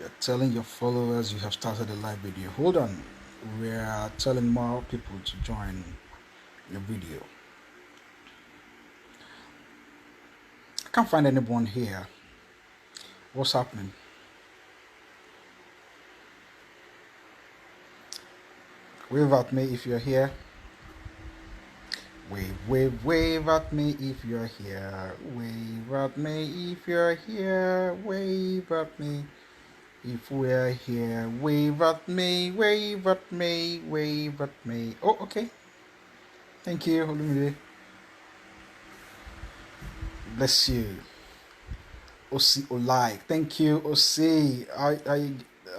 You're telling your followers you have started a live video. Hold on. We are telling more people to join your video. I can't find anyone here. What's happening? Wave at me if you're here. Wave at me if you're here. Wave at me if you're here. Wave at me if we're here. Wave at me, wave at me, wave at me. Oh, okay. Thank you, Odewumi. Bless you. Osi Olike. Thank you, Osi. How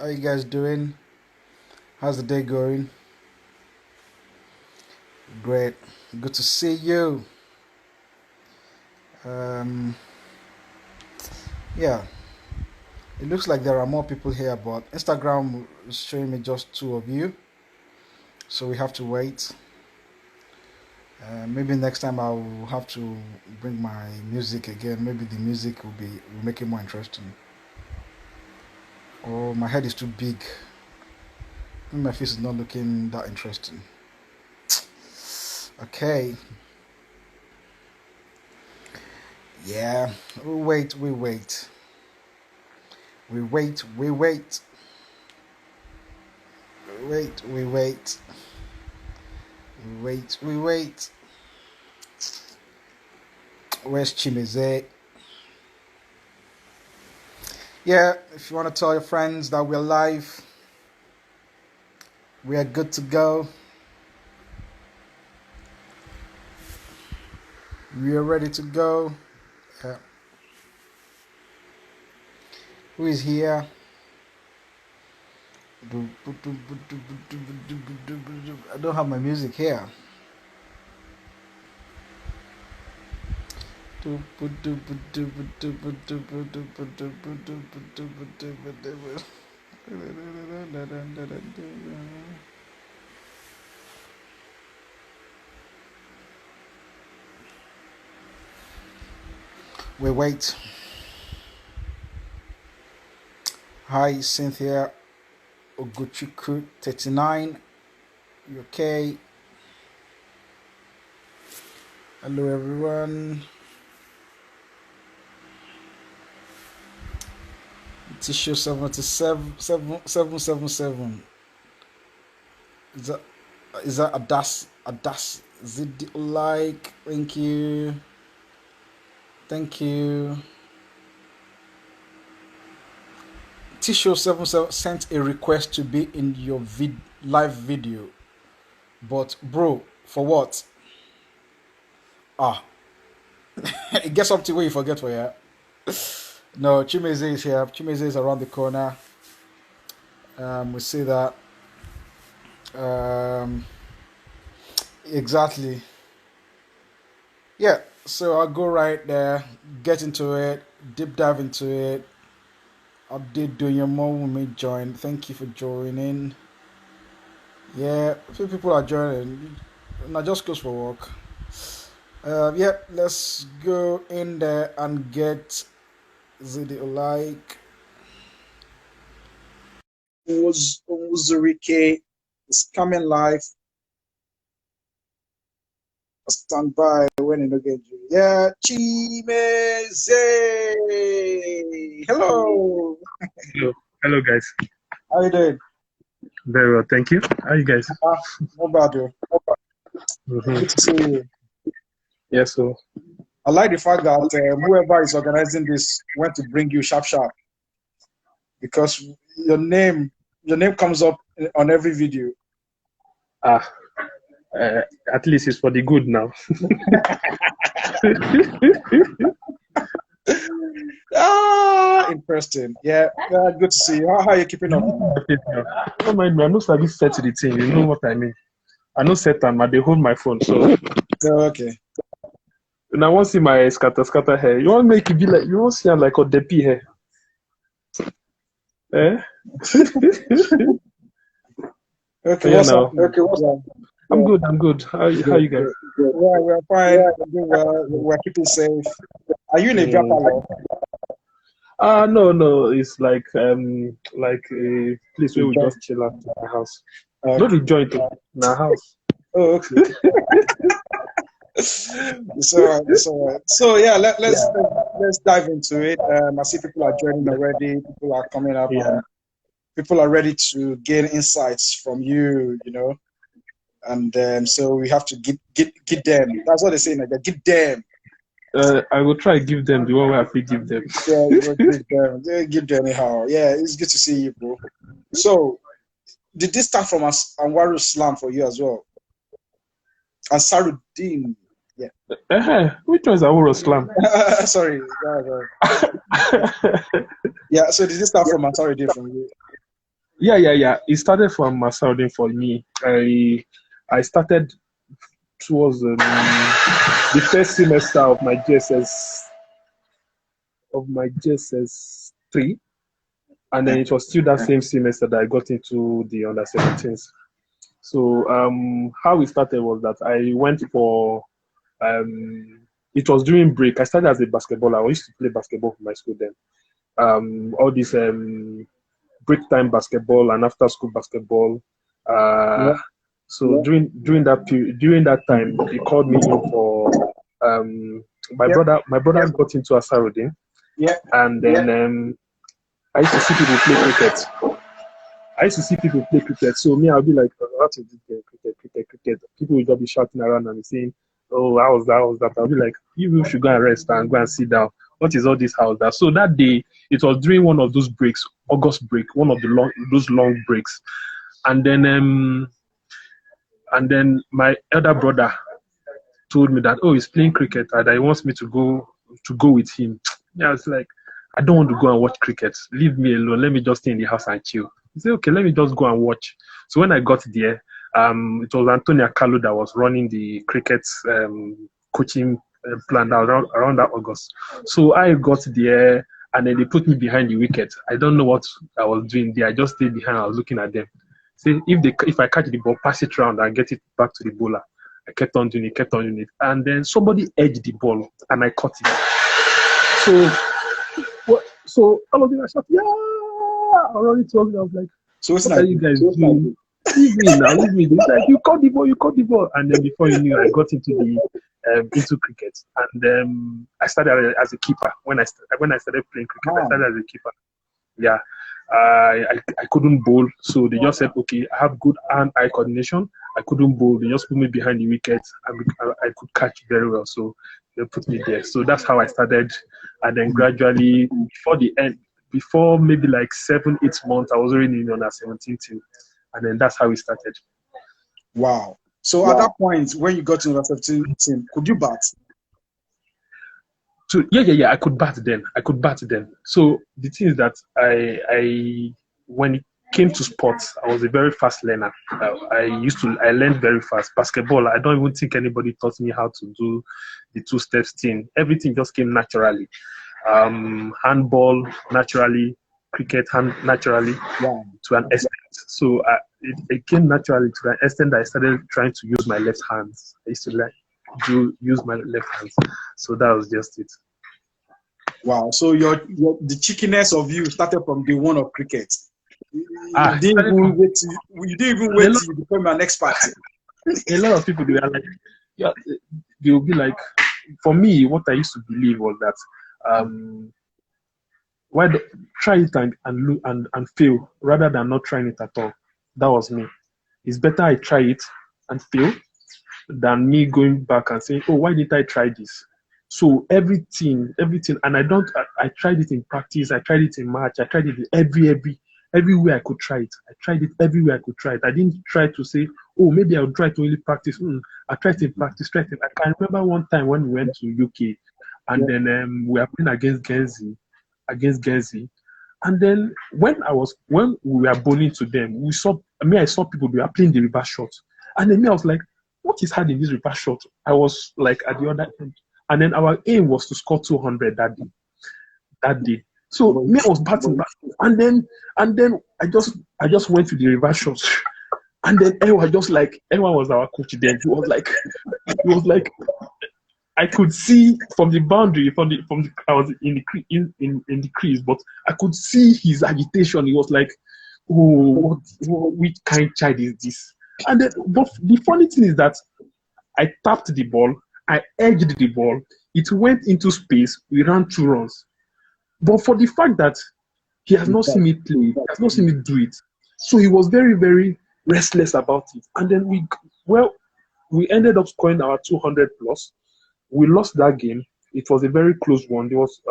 you guys doing? How's the day going? Great. Good to see you. Yeah. It looks like there are more people here, but Instagram is showing me just 2 of you. So we have to wait. Maybe next time I'll have to bring my music again. Maybe the music will make it more interesting. Oh, my head is too big. Maybe my face is not looking that interesting. Okay. Yeah. We wait. We wait. We wait. We wait. We wait. We wait. We wait. We wait. Where's Chimezie? Yeah, if you want to tell your friends that we're live, we are good to go. We are ready to go. Yeah. Who is here? I don't have my music here. We wait. Hi, Cynthia Oguchuku 39. You okay? Hello, everyone. Tissue 777. Is that Adas Zid like? Thank you. Thank you. Tissue 77 sent a request to be in your live video. But bro, for what? It gets up to where you forget where you're at. No, Chimezie is here. Chimezie is around the corner. We see that. Exactly. Yeah, so I'll go right there, get into it, deep dive into it. Update doing your mom will me join. Thank you for joining. Yeah, a few people are joining. Not just goes for work. Yeah, let's go in there and get the like. Onwuzulike is coming live. Stand by when you get you. Yeah, Chimezie. Hello. Hello, guys. How you doing? Very well, thank you. How are you guys? No bad, though. Good to see you. Yes, so I like the fact that whoever is organizing this went to bring you sharp, because your name comes up on every video. At least it's for the good now. Interesting. Yeah, good to see you. How are you keeping up? Don't mind me. I'm not starting set to the thing. You know what I mean? I know set time. I they hold my phone. So Okay. and I want to see my scatter hair. You want to make it be like you want to see like Odepii hair. Eh? Okay. Yeah, What's now. up? Okay. What's up? I'm good. How you guys? Yeah, we're fine. We're keeping safe. Are you in a beer parlor? No. It's like a place where we Enjoy. just chill out in my house. Not Okay. the joint in our house. Oh, okay. It's all right. It's all right. So yeah, let's dive into it. I see people are joining already. People are coming up, Yeah. and people are ready to gain insights from you. And so we have to get them. That's what they say. Like, get them. I will try to give them the one where I fit give them. Yeah, you will give them. Yeah, give them anyhow. Yeah, it's good to see you, bro. So, did this start from Anwaru Slam for you as well? And Saruddin. Yeah. Which one's Awuro Slam? Sorry. Yeah. So did this start from Saruddin from you? Yeah. It started from Masaudin for me. I started towards the first semester of my GSS 3, and then it was still that same semester that I got into the under 17s. So how it started was that I went for it was during break. I started as a basketballer. I used to play basketball for my school then. All this break time basketball and after school basketball. Yeah. So during that period, during that time, they called me in for my brother. My brother got into Asarudin, Yeah. and then I used to see people play cricket. So me, I'll be like, oh, what is this game? Cricket. People will just be shouting around and saying, oh, how was that? I'll be like, you should go and rest and go and sit down. What is all this house that? So that day, it was during one of those breaks, August break, one of those long breaks. And then my elder brother told me that, oh, he's playing cricket and he wants me to go with him. Yeah, I was like, I don't want to go and watch cricket. Leave me alone. Let me just stay in the house and chill. He said, okay, let me just go and watch. So when I got there, it was Antonia Kalu that was running the cricket coaching plan around that August. So I got there and then they put me behind the wicket. I don't know what I was doing there. I just stayed behind. I was looking at them. Say if I catch the ball, pass it around and get it back to the bowler. I kept on doing it. And then somebody edged the ball and I caught it. So all of them are shouting, yeah! I already told me, I was like, So what are you guys doing? Leave me now, leave me. It's like, you caught the ball. And then before you knew, I got into cricket. And I started as a keeper. When I started playing cricket, I started as a keeper. Yeah. I couldn't bowl, so they just said, okay, I have good hand-eye coordination. I couldn't bowl. They just put me behind the wicket. I could catch very well, so they put me there. So that's how I started. And then gradually, before maybe like 7-8 months, I was already in the under 17 team. And then that's how we started. Wow. So at that point, when you got to the under 17 team, could you bat? Yeah. I could bat then. So the thing is that I when it came to sports, I was a very fast learner. I learned very fast. Basketball, I don't even think anybody taught me how to do the 2 steps thing. Everything just came naturally. Handball naturally, cricket naturally to an extent. So it came naturally to an extent that I started trying to use my left hands. I used to use my left hands. So that was just it. Wow. So the cheekiness of you started from day one of cricket. You didn't even wait till you become an expert. A lot of people, they are like, yeah, they will be like, for me, what I used to believe was that try it and fail rather than not trying it at all. That was me. It's better I try it and fail than me going back and saying, oh, why didn't I try this? So everything, and I tried it in practice, I tried it in match, I tried it in everywhere I could try it. I tried it everywhere I could try it. I didn't try to say, oh, maybe I'll try to only practice. I tried to practice. I can remember one time when we went to UK and then we were playing against Guernsey. And then when we were bowling to them, I saw people, they were playing the reverse shot. And then I was like, what is hard in this reverse shot? I was like at the other end. And then our aim was to score 200 that day. So me, I was batting back. And then I just went to the reverse shot. And then everyone was our coach then. He was like, I could see from the boundary, I was in the crease, but I could see his agitation. He was like, "Oh, which kind of child is this?" And then, but the funny thing is that I tapped the ball, I edged the ball, it went into space. We ran 2 runs. But for the fact that he has not seen me play, he has not seen me do it, so he was very, very restless about it. And then we ended up scoring our 200 plus. We lost that game. It was a very close one. There was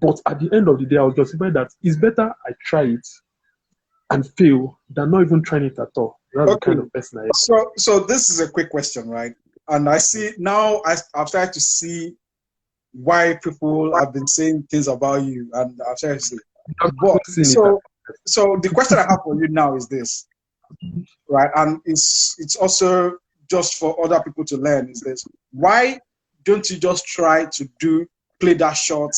but at the end of the day, I was justified that it's better I try it and fail than not even trying it at all. That's the kind of person I am. So this is a quick question, right? And I see now I've started to see why people have been saying things about you, and I've started to see. But, so the question I have for you now is this, right? And it's also just for other people to learn is this: why don't you just try to play that shot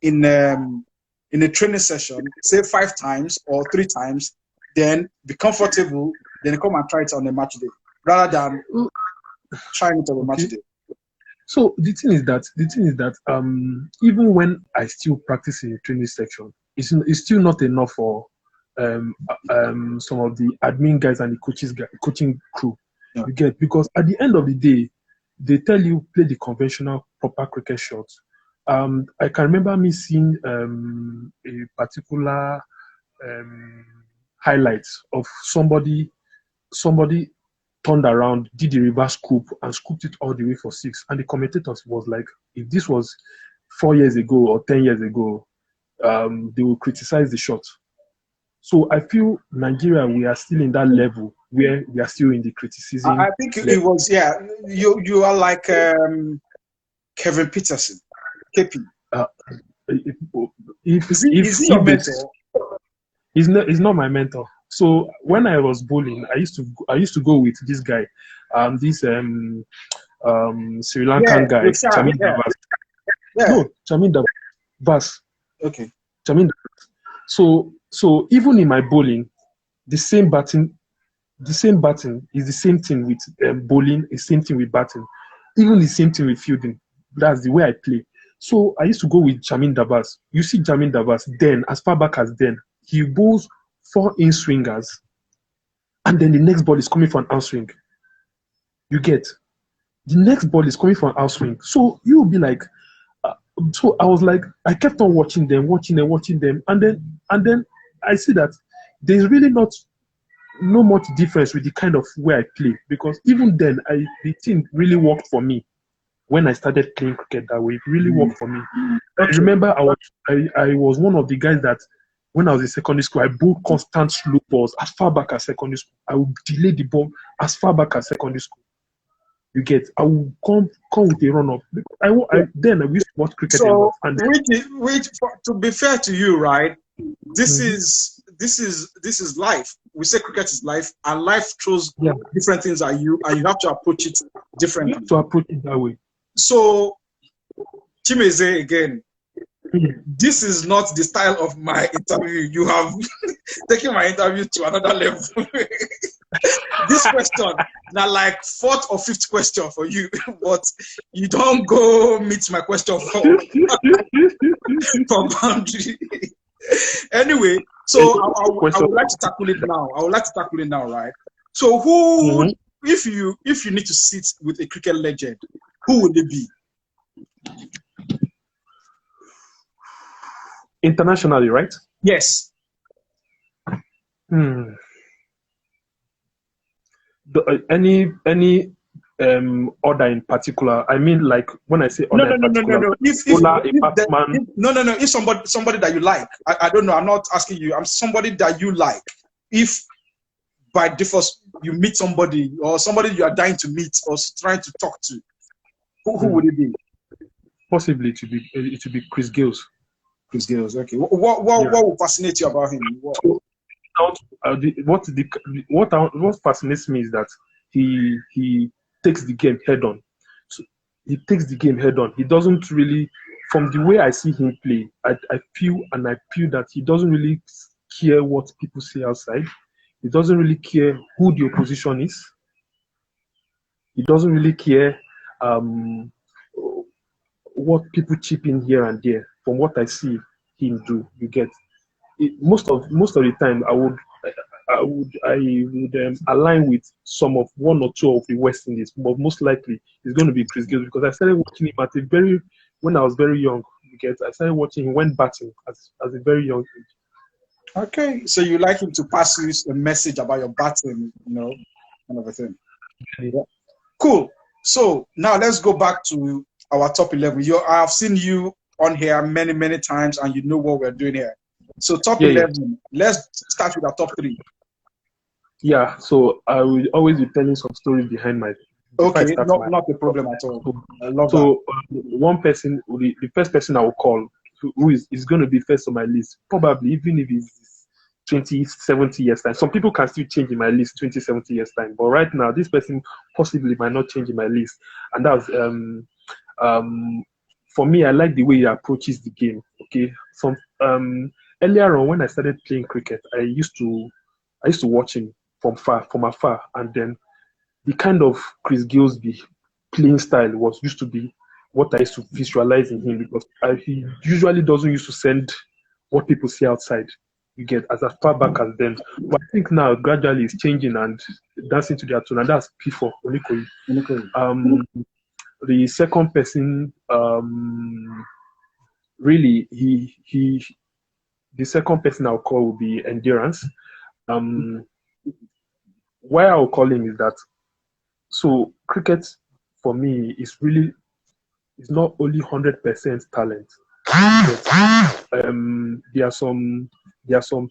in a training session, say 5 times or 3 times, then be comfortable, then come and try it on a match day, rather than trying it on a match day? So the thing is that even when I still practice in a training section, it's still not enough for some of the admin guys and the coaching crew. Yeah. You get, because at the end of the day, they tell you play the conventional proper cricket shots. I can remember me seeing a particular highlight of somebody turned around, did the reverse scoop, and scooped it all the way for 6. And the commentators was like, if this was 4 years ago or 10 years ago, they will criticize the shot. So I feel Nigeria, we are still in that level where we are still in the criticism. I think it was, yeah, you are like Kevin Peterson, KP. Is he your mentor? He's not my mentor. So when I was bowling, I used to go with this guy, this Sri Lankan guy, Chimezie Onwuzulike. No, Chimezie Onwuzulike. Okay. Chimezie Onwuzulike. So even in my bowling, the same batting is the same thing with bowling, the same thing with batting, even the same thing with fielding. That's the way I play. So I used to go with Chimezie Onwuzulike. You see Chimezie Onwuzulike, then, as far back as then, he bowls 4 in-swingers, and then the next ball is coming for an outswing. You get? The next ball is coming for an outswing. So you'll be like, so I was like, I kept on watching them, and then I see that there's really not much difference with the kind of way I play, because even then, the thing really worked for me. When I started playing cricket that way, it really worked for me. I remember I was one of the guys that, when I was in secondary school, I bowled constant slow balls as far back as secondary school. I would delay the ball as far back as secondary school. You get? I would come with a run up. Then I used to watch cricket. So, to be fair to you, right? This is life. We say cricket is life, and life throws different things at you, and you have to approach it differently. You have to approach it that way. So, Chimezie, again, this is not the style of my interview. You have taken my interview to another level. This question, now like 4th or 5th question for you, but you don't go meet my question for boundary. Anyway, so I would like to tackle it now. Right? So who, if you need to sit with a cricket legend, who would it be? Internationally, right? Yes. Any order in particular? I mean, like when I say order no. If somebody that you like, I don't know. I'm not asking you. I'm somebody that you like. If by default you meet somebody, or somebody you are dying to meet or trying to talk to, who would it be? Possibly it would be Chris Gales. Chris Gales. Okay. What would fascinate you about him? What fascinates me is that he takes the game head on. So he takes the game head on. He doesn't really, from the way I see him play, I feel that he doesn't really care what people say outside. He doesn't really care who the opposition is. He doesn't really care what people chip in here and there. From what I see him do, you get it, most of the time I would align with some of one or two of the West Indies, but most likely it's going to be Chris Gayle because I started watching him at a very when I was very young. Because I started watching him when batting as a very young age. Okay, so you like him to pass you a message about your batting, kind of a thing. Yeah. Cool. So now let's go back to our top 11. I've seen you on here many, many times, and you know what we're doing here. So top 11. Let's start with our top 3. Yeah. So I will always be telling some stories behind my. Okay, not a problem at all. I love that. One person, the first person I will call, who is going to be first on my list, probably even if it's 20, 70 years time. Some people can still change in my list 20, 70 years time. But right now, this person possibly might not change in my list. And that's for me, I like the way he approaches the game. Okay. Earlier on when I started playing cricket, I used to watch him from afar, and then the kind of Chris Gillespie playing style used to be what I used to visualize in him because he usually doesn't used to send what people see outside. You get as far back as them. But I think now gradually it's changing and dancing to their tune, and that's P4 Onikoyi. The second person, really, the second person I'll call will be Endurance. Why I'll call him is that so cricket for me is not only 100% talent. But, there are some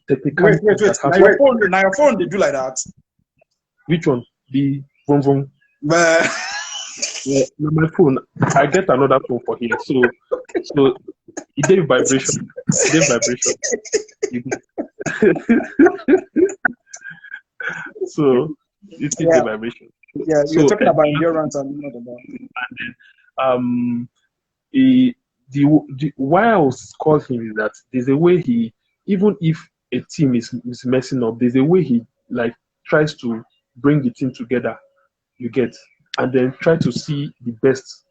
technical. Wait. Now your phone, they do like that. Which one? The vroom vroom. Yeah, my phone. I get another phone for him. So it gave vibration. So it's the vibration. Yeah, you're talking about endurance and not about. Why I was called him is that there's a way even if a team is messing up, there's a way he like tries to bring the team together. You get, and then try to see the best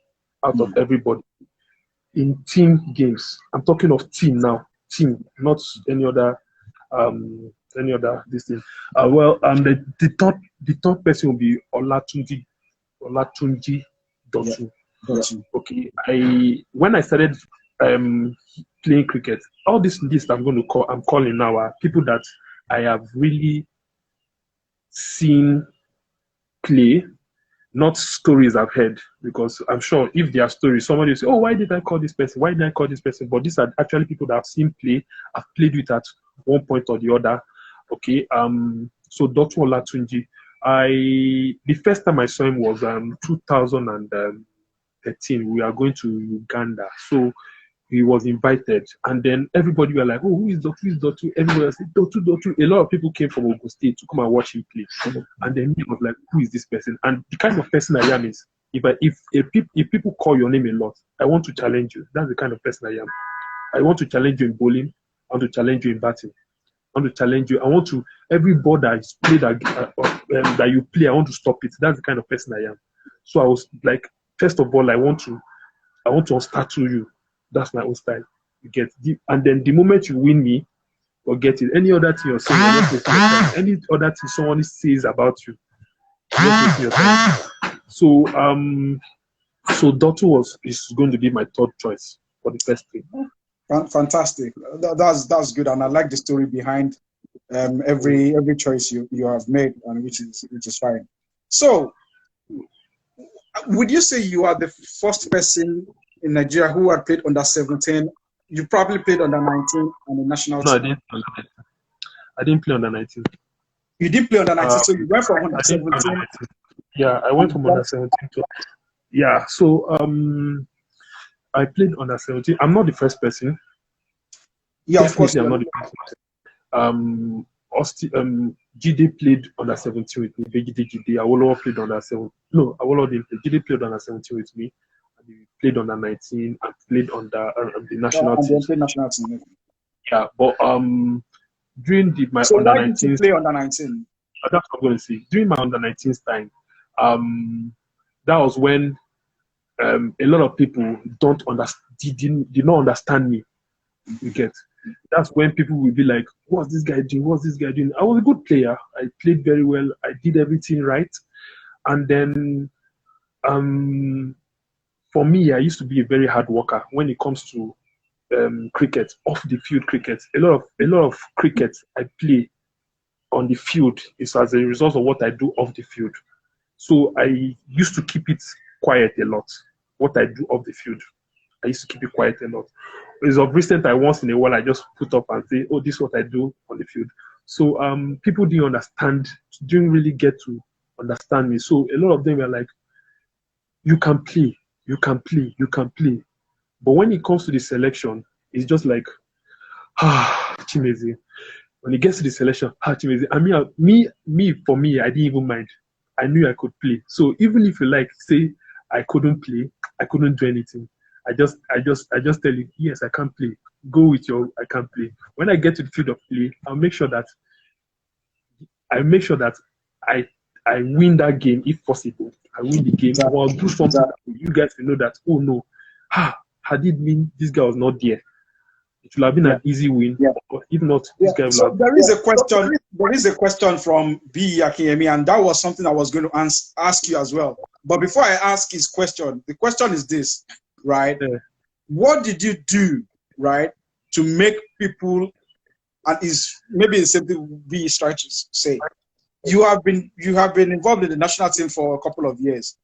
out of everybody in team games. I'm talking of team now, not any other this thing. The third person will be Olatunji Dotun. Yeah. Okay, when I started playing cricket, all this list I'm calling now are people that I have really seen play, not stories I've heard, because I'm sure if there are stories, somebody will say, oh, why did I call this person? Why did I call this person? But these are actually people that I've seen play, I've played with at one point or the other. Okay, so Dr. Olatunji, the first time I saw him was 2013. We are going to Uganda. So he was invited, and then everybody were like, oh, who is Dr.? Everybody said, Dr. A lot of people came from Ogun State to come and watch him play. And then he was like, who is this person? And the kind of person I am is, if people call your name a lot, I want to challenge you. That's the kind of person I am. I want to challenge you in bowling. I want to challenge you in batting. I want to challenge you. I want to, every ball that is played that you play, I want to stop it. That's the kind of person I am. So I was like, first of all, I want to unstatue you. That's my own style. You get, and then the moment you win me, forget it. Any other thing you're saying, any other thing someone says about you, your time. So Dotto is going to be my third choice for the first thing. Fantastic. That's good, and I like the story behind every choice you have made, and which is fine. So, would you say you are the first person in Nigeria who had played under 17? You probably played under 19 on the national team. No, I didn't play under 19. You didn't play under 19, so you went from under 17. Yeah, I went from under 17 to. Yeah, so I played under 17. I'm not the first person. Yeah, of course. I'm not the first person. Jide played under 17 with me. Jide. Awolowo played under 17. No, Awolowo didn't play. Jide played under 17 with me. And he played under 19 and played under the national team. And then national team. Yeah, but during my so under 19. Why did you play under 19? That's what I'm going to say. During my under 19 time, that was when a lot of people did not understand me. You get? That's when people will be like, "What's this guy doing? What's this guy doing?" I was a good player. I played very well. I did everything right. And then, for me, I used to be a very hard worker when it comes to cricket, off the field cricket. A lot of cricket I play on the field is as a result of what I do off the field. So I used to keep it quiet a lot. What I do off the field, I used to keep it quiet a lot. As of recent, I once in a while I just put up and say, "Oh, this is what I do on the field." So people didn't really get to understand me. So a lot of them were like, "You can play, you can play, you can play." But when it comes to the selection, it's just like, Chimezie. When it gets to the selection, Chimezie. I mean, for me, I didn't even mind. I knew I could play. So even if you like say I couldn't play, I couldn't do anything. I just tell you, yes, I can play. Go with your I can play. When I get to the field of play, I'll make sure that I win that game if possible. I win the game. Or I'll do something that you guys will know that, oh no, had it been this guy was not there, it will have been an easy win. Yeah. But if not, this guy will So have. there is a question. There is a question from B Akinyemi, and that was something I was going to ask you as well. But before I ask his question, the question is this, right? Yeah. What did you do, right, to make people, and is maybe the same thing B is trying to say. You have been involved in the national team for a couple of years,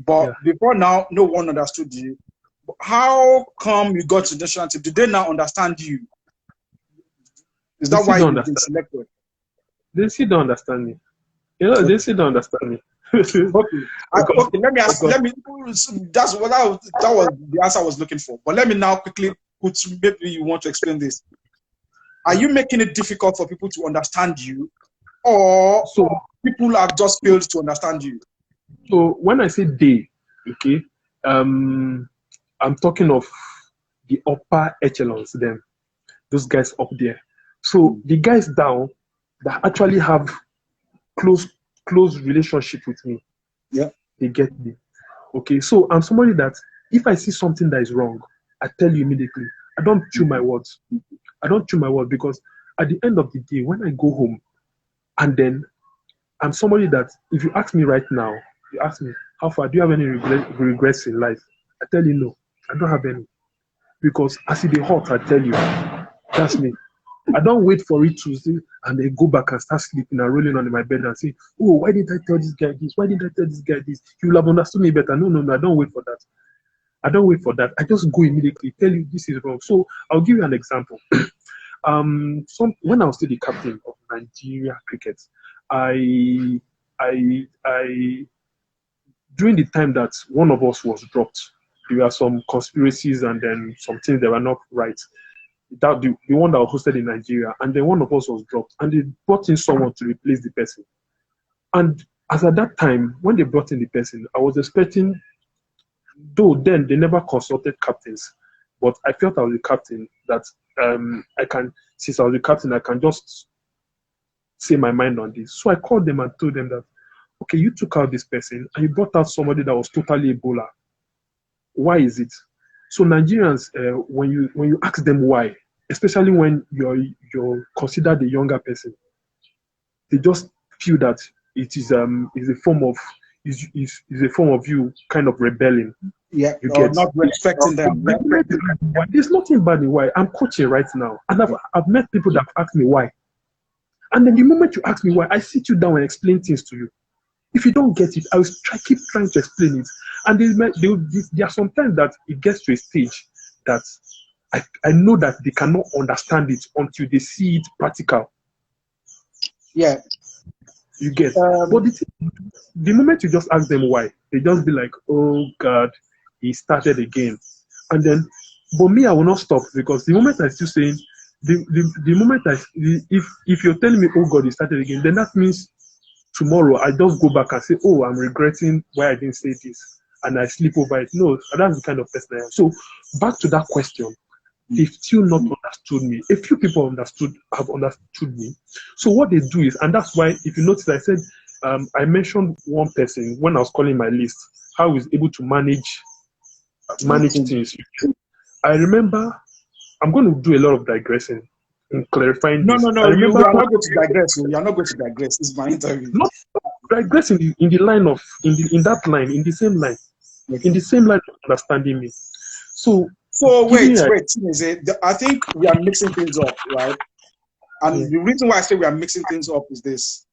but before now, no one understood you. How come you got to the national team? Did they now understand you? Is that why you've been selected? They still don't understand me. You know, they still don't understand me. Okay. Let me ask. That was the answer I was looking for. But let me now quickly put. Maybe you want to explain this. Are you making it difficult for people to understand you, or people have just failed to understand you? So when I say they, okay, I'm talking of the upper echelons, them, those guys up there. So the guys down that actually have close relationship with me, they get me. Okay, so I'm somebody that if I see something that is wrong, I tell you immediately. I don't chew my words. I don't chew my words because at the end of the day, when I go home, and then I'm somebody that if you ask me right now, you ask me, how far do you have any regrets in life? I tell you no, I don't have any. Because as it is hot, I tell you, that's me. I don't wait for it to see and then go back and start sleeping and rolling on my bed and say, "Oh, why didn't I tell this guy this? Why didn't I tell this guy this? He will have understood me better." No, I don't wait for that. I don't wait for that. I just go immediately, tell you this is wrong. So I'll give you an example. When I was still the captain of Nigeria cricket, I during the time that one of us was dropped, there were some conspiracies and then some things that were not right. That the one that was hosted in Nigeria, and then one of us was dropped, and they brought in someone to replace the person. And as at that time, when they brought in the person, I was expecting, though then they never consulted captains, but I felt I was the captain that since I was the captain, I can just say my mind on this. So I called them and told them that, okay, you took out this person and you brought out somebody that was totally Ebola. Why is it? So Nigerians, when you ask them why, especially when you're considered the younger person, they just feel that it is a form of you kind of rebelling. Yeah, you get not respecting them. There's nothing bad in why. I'm coaching right now, and I've met people that have asked me why. And then the moment you ask me why, I sit you down and explain things to you. If you don't get it, I will keep trying to explain it. And there are sometimes that it gets to a stage that I know that they cannot understand it until they see it practical. Yeah. You get. But the moment you just ask them why, they just be like, "Oh God, he started again." And then, but me, I will not stop because the moment I still saying, the moment if you're telling me, "Oh God, he started again," then that means tomorrow I just go back and say, "Oh, I'm regretting why I didn't say this," and I sleep over it. No, that's the kind of person I am. So back to that question, they've still not understood me. A few people have understood me. So what they do is, and that's why if you notice, I said I mentioned one person when I was calling my list, how he's able to manage things. I remember, I'm going to do a lot of digressing in clarifying No, this. no, no. I You remember are not going to digress. You are not going to digress. This is my interview. not digressing in the line of in that line, in the same line, Okay. in the same line of understanding me. So Wait. I think we are mixing things up, right? And the reason why I say we are mixing things up is this.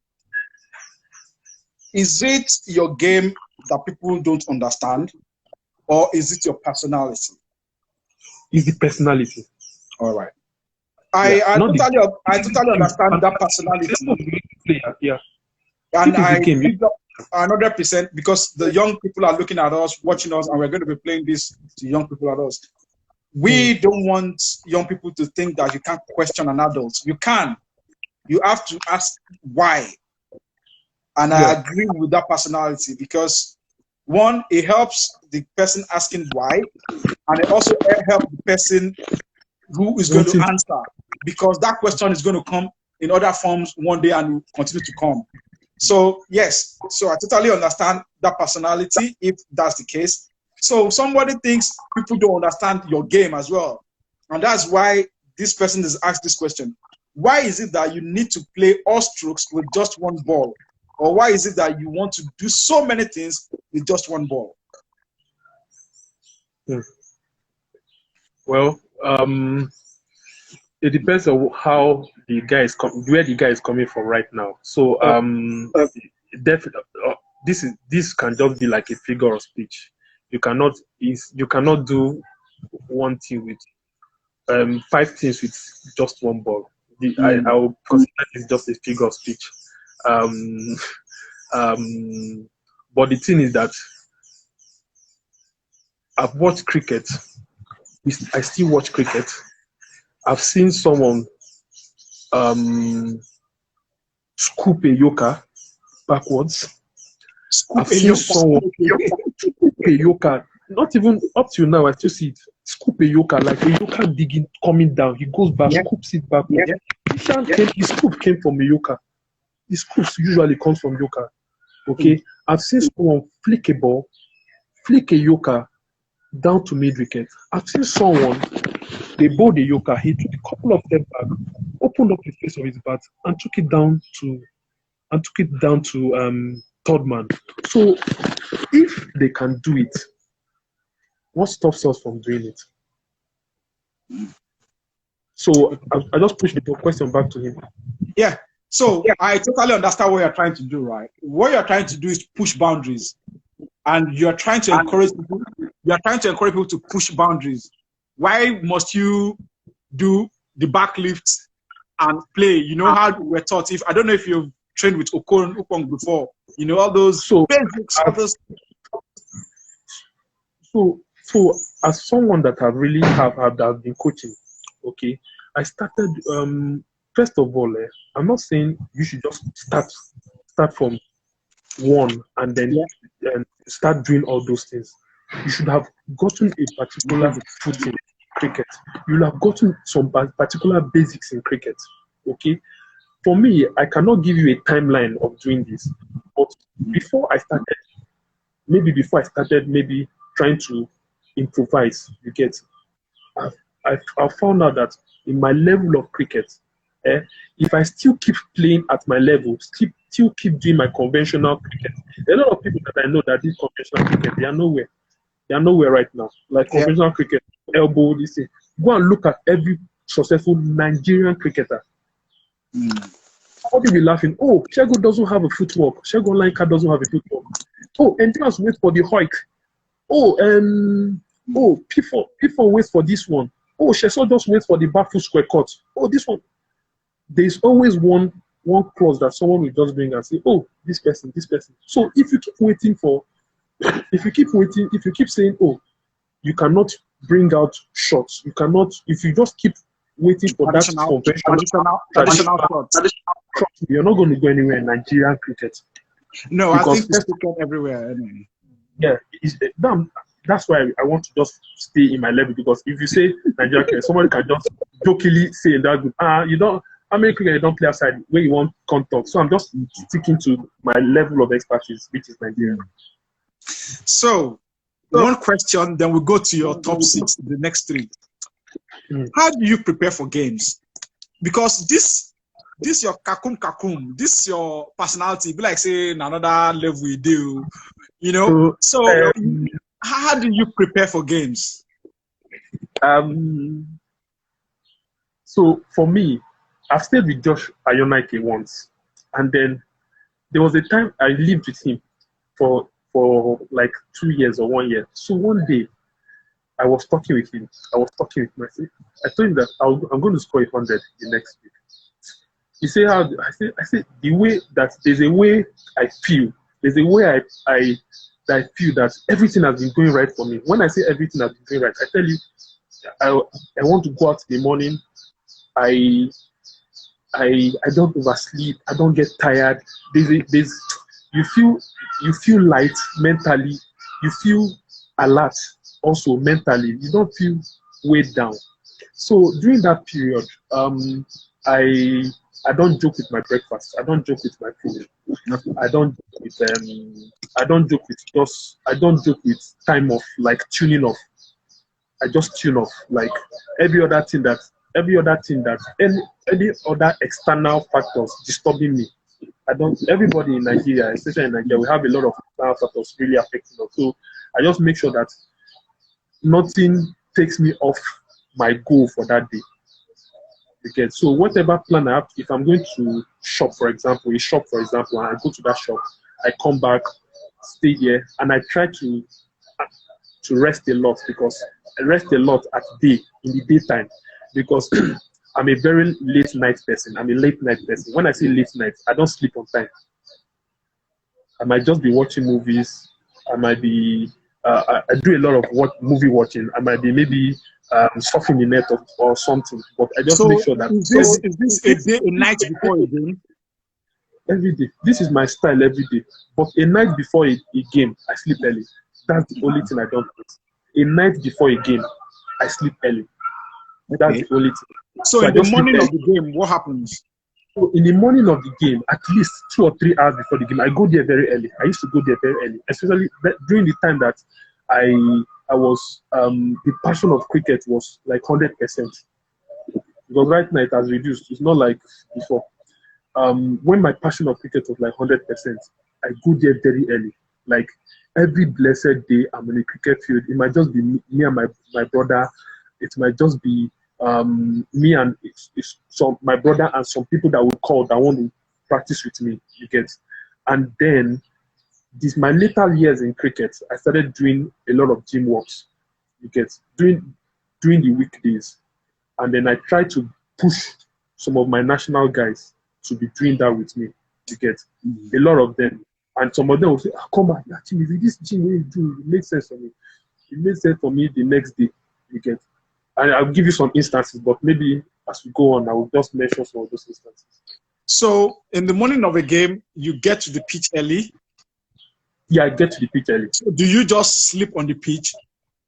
Is it your game that people don't understand, or is it your personality? It's the personality. All right. I totally understand that personality. Yeah. And I picked up 100% because the young people are looking at us, watching us, and we're going to be playing this to young people at us. We don't want young people to think that you can't question an adult. You can. You have to ask why. And I agree with that personality because, one, it helps the person asking why, and it also helps the person who is going to answer, because that question is going to come in other forms one day and will continue to come. So, yes, so I totally understand that personality if that's the case. So somebody thinks people don't understand your game as well. And that's why this person is asked this question. Why is it that you need to play all strokes with just one ball? Or why is it that you want to do so many things with just one ball? Well, it depends on how the guy is where the guy is coming from right now. So definitely, this can just be like a figure of speech. You cannot do one thing with 5 things with just one ball. I will consider this just a figure of speech. But the thing is that I've watched cricket. I still watch cricket. I've seen someone scoop a yoker backwards. I've seen someone scoop a yoker. Not even up till now, I still see it. Scoop a yoker, like a yoker digging, coming down. He goes back, scoops it back. His scoop came from a yoker. His scoops usually comes from yoker. Okay, I've seen someone flick a ball, flick a yoker down to mid wicket. I've seen someone, they bowled a yoker, he took a couple of steps back, opened up the face of his bat, and took it down to third man. So if they can do it, what stops us from doing it? So I just pushed the question back to him. Yeah. So I totally understand what you're trying to do, right? What you're trying to do is push boundaries, and you're trying to encourage people. You're trying to encourage people to push boundaries. Why must you do the backlift and play? You know how we're taught. If I don't know if you've trained with Okong before, you know all those basics. So as someone that have really have been coaching, okay, I started. First of all, I'm not saying you should just start from one and then start doing all those things. You should have gotten a particular footing in cricket. You'll have gotten some particular basics in cricket. Okay. For me, I cannot give you a timeline of doing this, but before I started trying to improvise, you get, I found out that in my level of cricket, if I still keep playing at my level, still keep doing my conventional cricket, a lot of people that I know that did conventional cricket, they are nowhere. They are nowhere right now. Like conventional cricket, elbow, this thing. Go and look at every successful Nigerian cricketer. Somebody will be laughing. Oh, Shego doesn't have a footwork. Shego Onwuzulike doesn't have a footwork. Oh, endurance waits for the hoik. Oh, P4 waits for this one. Oh, Sheso just waits for the back foot square cut. Oh, this one. There's always one clause that someone will just bring and say, oh, this person. So if you keep saying, oh, you cannot bring out shots, you cannot, if you just keep waiting for that traditional shot, you're not going to go anywhere in Nigerian cricket. No, I think it's cricket everywhere. Anyway. Yeah, that's why I want to just stay in my level, because if you say Nigerian cricket, somebody can just jokingly say that, how many cricket you don't play outside where you want contact? So I'm just sticking to my level of expertise, which is Nigeria. So, one question, then we'll go to your top 6, the next 3. How do you prepare for games? Because this your kakum, this your personality, be like say another level we do, you know. So how do you prepare for games? So for me, I've stayed with Josh Ayonike once, and then there was a time I lived with him for like 2 years or 1 year. So one day, I was talking with him. I told him that I'm going to score 100 the next week. He said, "How?" I said, the way that there's a way I feel. There's a way I feel that everything has been going right for me. When I say everything has been going right, I tell you, I want to go out in the morning. I don't oversleep. I don't get tired. You feel light mentally. You feel alert also mentally. You don't feel weighed down. So during that period, I don't joke with my breakfast. I don't joke with my food. I don't joke with time off, like tuning off. I just tune off, like any other external factors disturbing me. Everybody in Nigeria, especially in Nigeria, we have a lot of external factors really affecting us. So I just make sure that nothing takes me off my goal for that day. Okay, so whatever plan I have, if I'm going to shop, for example, and I go to that shop, I come back, stay there, and I try to rest a lot, because I rest a lot in the daytime, because I'm a very late night person. When I say late night, I don't sleep on time. I might just be watching movies. I might be, I do a lot of movie watching. I might be maybe surfing the net or something. But I just make sure that. Is this a day, a night before a game? Every day. This is my style every day. But a night before a game, I sleep early. That's the only thing I don't do. A night before a game, I sleep early. That's the only thing. So in the morning of the game, what happens? So in the morning of the game, at least 2 or 3 hours before the game, I go there very early. I used to go there very early, especially during the time that I was the passion of cricket was like 100%. Because right now it has reduced. It's not like before. When my passion of cricket was like 100%, I go there very early. Like every blessed day, I'm in a cricket field. It might just be me and my brother. It might just be me and my brother and some people that will call that want to practice with me. You get, and then my later years in cricket, I started doing a lot of gym works. You get, during the weekdays, and then I try to push some of my national guys to be doing that with me. You get, a lot of them, and some of them will say, "Come on, Chimezie, this gym what you do, it makes sense for me." It made sense for me the next day. You get. And I'll give you some instances, but maybe as we go on, I will just mention some of those instances. So, in the morning of a game, you get to the pitch early? Yeah, I get to the pitch early. So do you just sleep on the pitch,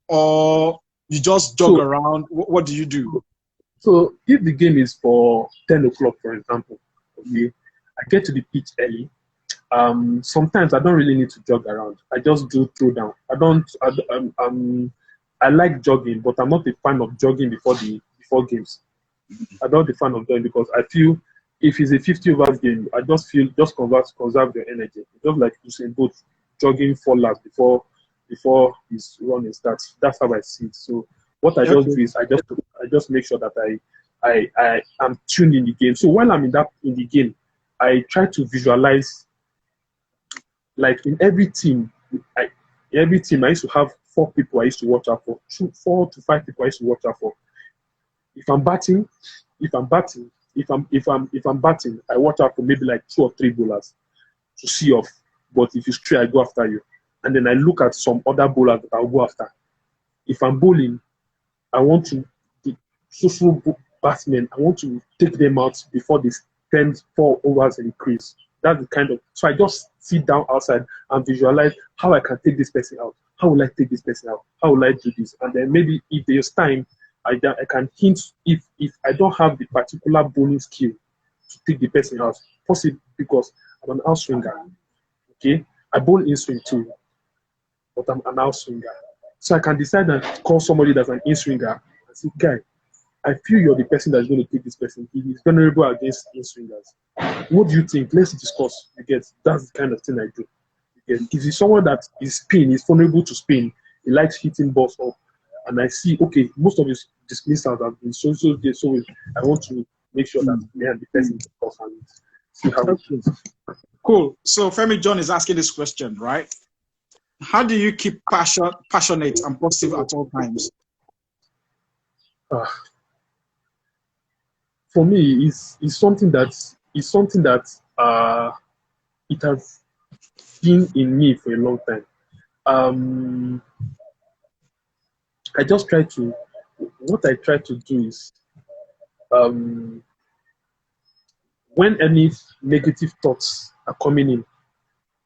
or you just jog around? What do you do? So, if the game is for 10 o'clock, for example, okay, I get to the pitch early. Sometimes I don't really need to jog around. I just do throw down. I like jogging, but I'm not a fan of jogging before games. I'm not a fan of jogging because I feel if it's a 50 overs game, I just feel conserve your energy. Just like Usain Bolt jogging 4 laps before his running starts. That's how I see it. So what I just do is I just make sure that I am tuned in the game. So while I'm in the game, I try to visualize, like in every team I used to have 4 people I used to watch out for, 4 to 5 people I used to watch out for. If I'm batting, I watch out for maybe like 2 or 3 bowlers to see off. But if you stray, I go after you. And then I look at some other bowlers that I'll go after. If I'm bowling, I want to the social batsmen, I want to take them out before they spend 4 overs in the crease. That's the kind of, so I just sit down outside and visualize how I can take this person out. How will I take this person out? How will I do this? And then maybe if there's time, I can hint if I don't have the particular bowling skill to take the person out, possibly because I'm an out swinger. Okay, I bowl in swing too, but I'm an out swinger. So I can decide and call somebody that's an in swinger and say, guy, I feel you're the person that's going to take this person. He is vulnerable against in swingers. What do you think? Let's discuss. You get, that's the kind of thing I do. You get, if he's someone that is spin, is vulnerable to spin, he likes hitting balls up, and I see, okay, most of his dismissals have been so good, so I want to make sure that me and the person discuss and see how it goes. Cool. So Femi John is asking this question, right? How do you keep passionate and positive at all times? For me, it's something that it has been in me for a long time. What I try to do is, when any negative thoughts are coming in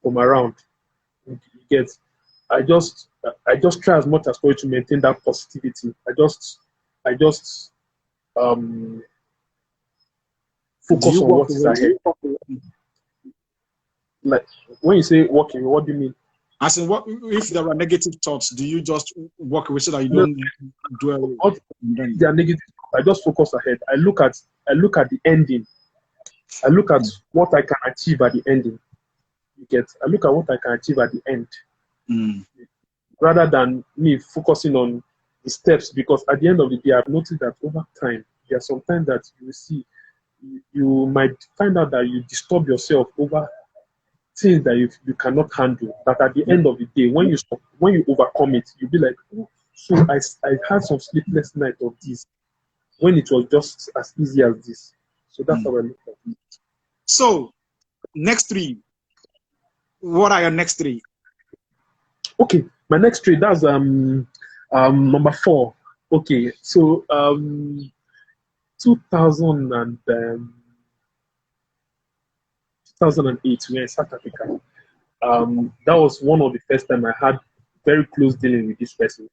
from around, you get, I just try as much as possible to maintain that positivity. I just focus on what is ahead. Like when you say walking, what do you mean? As in, what if there are negative thoughts? Do you just walk away so that you don't dwell? They are negative. I just focus ahead. I look at the ending. I look at what I can achieve at the ending. You get. I look at what I can achieve at the end, rather than me focusing on the steps. Because at the end of the day, I've noticed that over time, there are some times that you will see, you might find out that you disturb yourself over things that you cannot handle. That at the end of the day, when you overcome it, you'll be like, oh, so I had some sleepless night of this when it was just as easy as this. So that's how I look at it. So, next three. What are your next three? Okay, my next three, that's number 4. Okay, so 2008, we were in South Africa. That was one of the first time I had very close dealing with this person.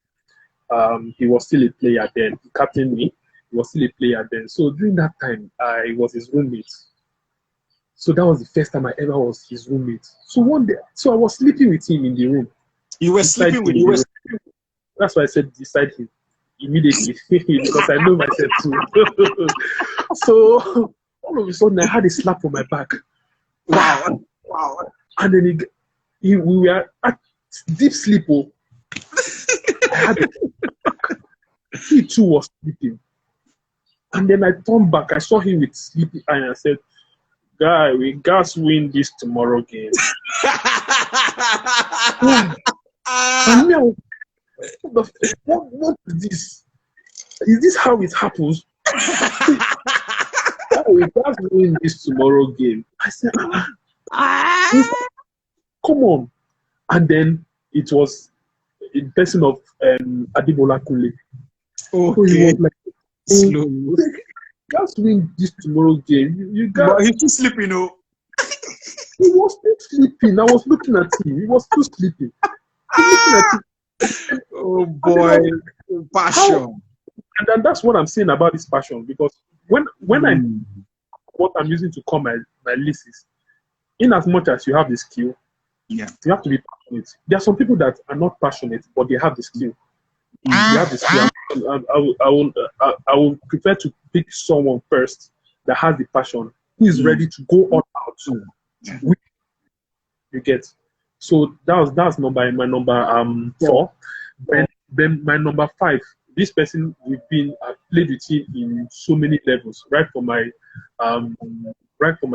He was still a player then. He captained me. He was still a player then. So during that time, I was his roommate. So that was the first time I ever was his roommate. So one day, so I was sleeping with him in the room. You were sleeping with him? That's why I said beside him immediately because I know myself too. So all of a sudden, I had a slap on my back. Wow. And then we were at deep sleep. Oh. He too was sleeping. And then I turned back. I saw him with sleepy eye and I said, guy, we got win this tomorrow game. And me, I was, what is this? Is this how it happens? We got win this tomorrow game. I said, come on. And then it was in person of Adibola Kule. Okay. So he was like, slow. Just win this tomorrow game. You got. But he's still sleeping, no? He was still sleeping. I was looking at him. He was still sleeping. Oh boy, passion. And then that's what I'm saying about this passion. Because when what I'm using to call my leases, in as much as you have the skill, you have to be passionate. There are some people that are not passionate, but they have the skill. They have the skill. I will prefer to pick someone first that has the passion, who is ready to go all out. You get. So that's my number 4. Then my number 5. This person I've played with him in so many levels, right from my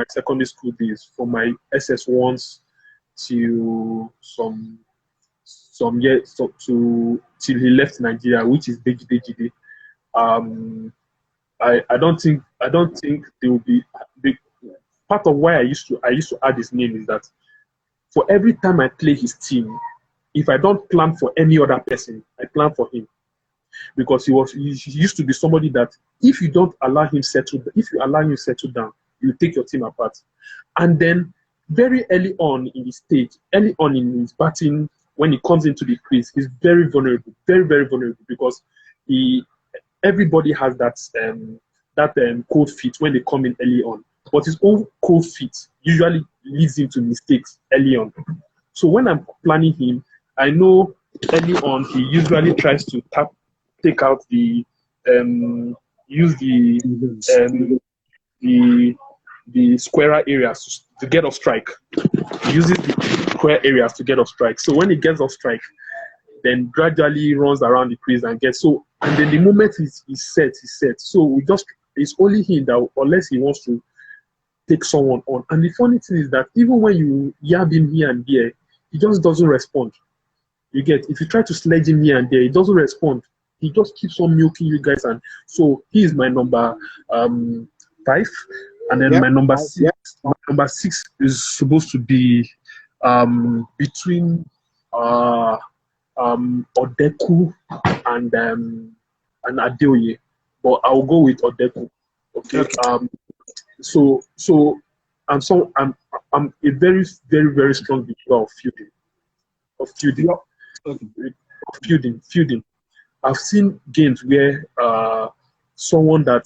secondary school days, from my SS1s to some years till he left Nigeria, which is Deji. I don't think they will be part of why I used to add his name is that for every time I play his team, if I don't plan for any other person, I plan for him. Because he used to be somebody that if you allow him settle down, you take your team apart. And then very early on in his stage, early on in his batting, when he comes into the crease, he's very vulnerable, very, very vulnerable because everybody has that cold feet when they come in early on. but his own cold feet usually leads him to mistakes early on. So when I'm planning him, I know early on he usually tries to take out the use the squarer areas to get off strike. He uses the square areas to get off strike. So when he gets off strike, then gradually runs around the crease and gets so. And then the moment he's set. So it's only him that, unless he wants to take someone on. And the funny thing is that even when you yab him here and there, he just doesn't respond. You get, if you try to sledge him here and there, he doesn't respond. He just keeps on milking you guys. And so he is my number 5. And then my number 6. My number 6 is supposed to be between Odeku and Adeoye, but I'll go with Odeku. Okay. So I'm a very, very, very strong believer of feuding. I've seen games where someone that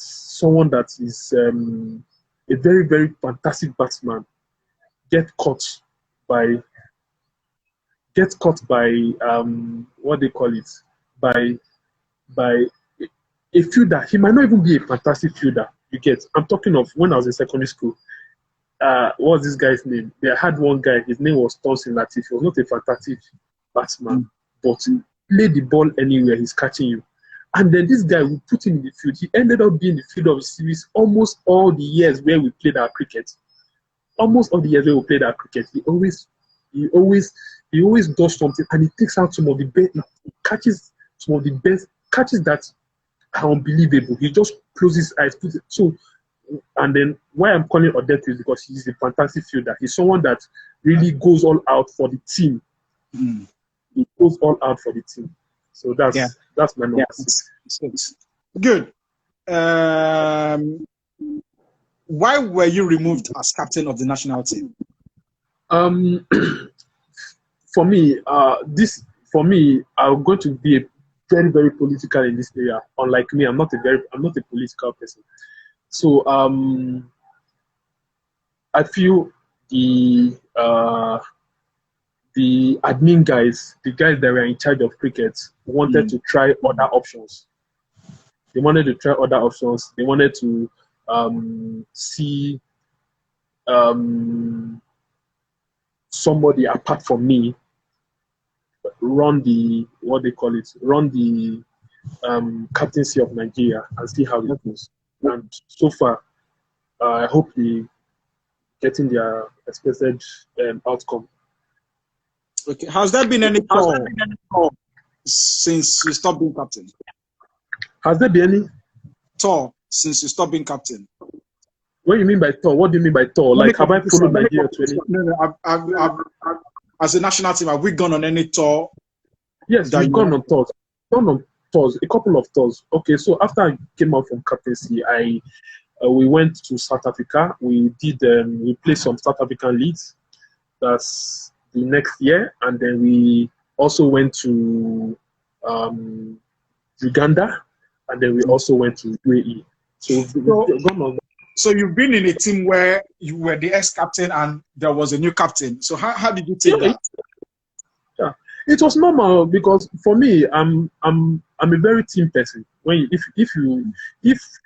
is a very, very fantastic batsman gets caught by what they call it, by a fielder. He might not even be a fantastic fielder. You get, I'm talking of when I was in secondary school. What was this guy's name? They had one guy, his name was Tonsin Latif. He was not a fantastic batsman, but he played the ball anywhere, he's catching you. And then this guy, we put him in the field. He ended up being the field of the series almost all the years where we played our cricket. Almost all the years where we played our cricket. He always does something, and he takes out some of the best, he catches some of the best catches that are unbelievable. He just closes his eyes, puts it. So, and then why I'm calling Odepii is because he's a fantastic fielder. He's someone that really goes all out for the team. He goes all out for the team. So that's my number 6. Good. Why were you removed as captain of the national team? For me, I'm going to be very, very political in this area. Unlike me, I'm not a political person. So I feel the admin guys, the guys that were in charge of cricket, wanted to try other options. They wanted to try other options. They wanted to see somebody apart from me run the captaincy of Nigeria and see how it goes. And so far, I hope they getting their expected outcome. Okay. Has there been any tour since you stopped being captain? Has there been any tour since you stopped being captain? What do you mean by tour? What do you mean by tour? Like, have I followed Nigeria to any? No. As a national team, have we gone on any tour? Yes, we've gone on tours. A couple of tours. Okay, so after I came out from captaincy, we went to South Africa. We did we played some South African leagues. That's the next year, and then we also went to Uganda, and then we also went to UAE. So we've gone on. So you've been in a team where you were the ex-captain and there was a new captain. So how did you take that? Yeah, it was normal because for me, I'm a very team person. If you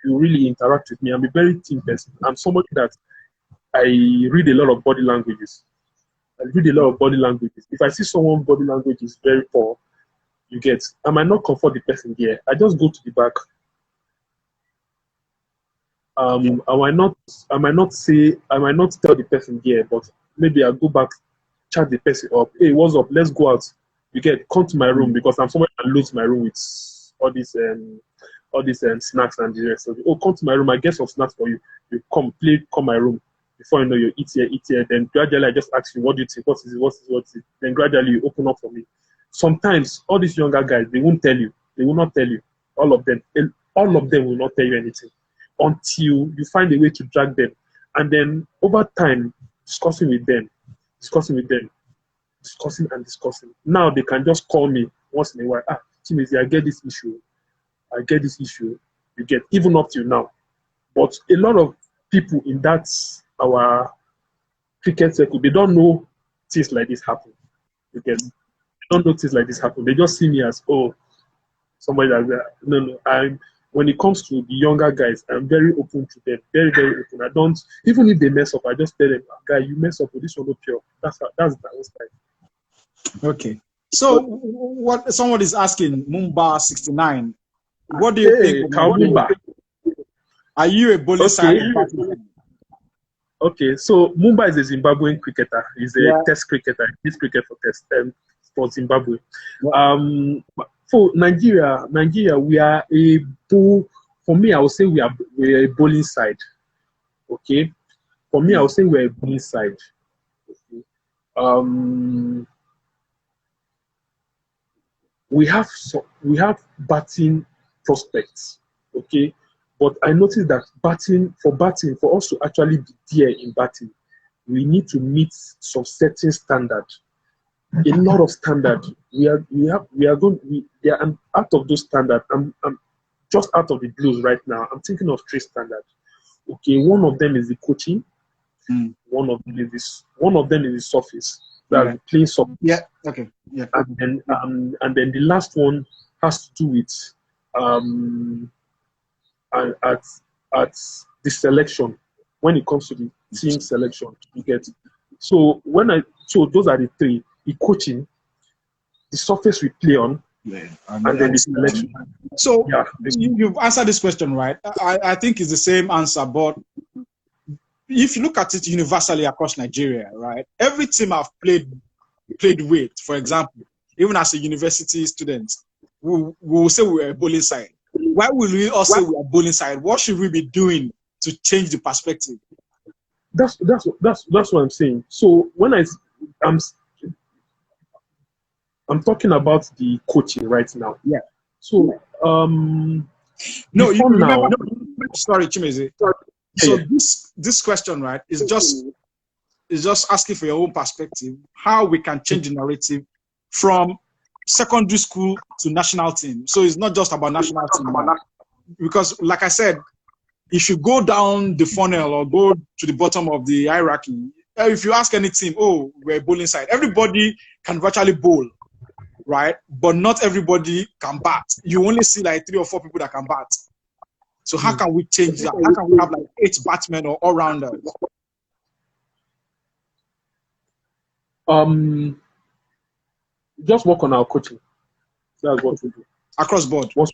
really interact with me, I'm a very team person. I'm somebody that I read a lot of body languages. If I see someone's body language is very poor, you get, I might not comfort the person there. I just go to the back. I might not tell the person there, but maybe I'll go back, chat the person up. Hey, what's up? Let's go out. You get, come to my room because I'm somewhere that loads my room with all these snacks and the rest of it. Oh, come to my room. I get some snacks for you. You come my room. Before you know, you eat here. Then gradually I just ask you, what do you think? What is it? Then gradually you open up for me. Sometimes all these younger guys, they won't tell you. They will not tell you. All of them will not tell you anything until you find a way to drag them. And then over time, discussing and discussing. Now they can just call me once in a while. Chimezie, I get this issue. You get, even up till now. But a lot of people in that our cricket circle, they don't know things like this happen. They don't know things like this happen. They just see me as, oh, somebody like that. No. When it comes to the younger guys, I'm very open to them. Very, very open. I don't, even if they mess up, I just tell them, guy, you mess up with this one, not pure. That's my own style. Okay. So what someone is asking, Mumba 69, what do you think of Mumba? Are you a bowling side? Okay, so Mumba is a Zimbabwean cricketer. He's a test cricketer. He's cricket for test for Zimbabwe. Yeah. For Nigeria, we are a bull. For me, I would say we're a bowling side. Okay, for me, I would say we're a bowling side. Okay. We have batting prospects. Okay. But I noticed that for us to actually be there in batting, we need to meet some certain standard. A lot of standard. Out of those standards. I'm just out of the blues right now. I'm thinking of 3 standards. Okay, one of them is the coaching. One of them is the surface. That's the playing surface. Yeah. Okay. Yeah. And then the last one has to do with at the selection, when it comes to the team selection, you get. So those are the 3: the coaching, the surface we play on, and then the selection. So you've answered this question, right? I think it's the same answer, but if you look at it universally across Nigeria, right? Every team I've played with, for example, even as a university student, we will say we're a bowling side. Why will we all say we are bowling side? What should we be doing to change the perspective? That's what I'm saying. So when I'm talking about the coaching right now. Yeah. So no, you remember? Sorry, Chimezie. So this question, right, is just asking for your own perspective, how we can change the narrative from secondary school to national team. So it's not just about national team, because like I said, if you go down the funnel or go to the bottom of the hierarchy, if you ask any team, oh, we're a bowling side, everybody can virtually bowl, right? But not everybody can bat. You only see like 3 or 4 people that can bat. So how can we change that? How can we have like 8 batsmen or all-rounders? Just work on our coaching. That's what we do. Across board. What's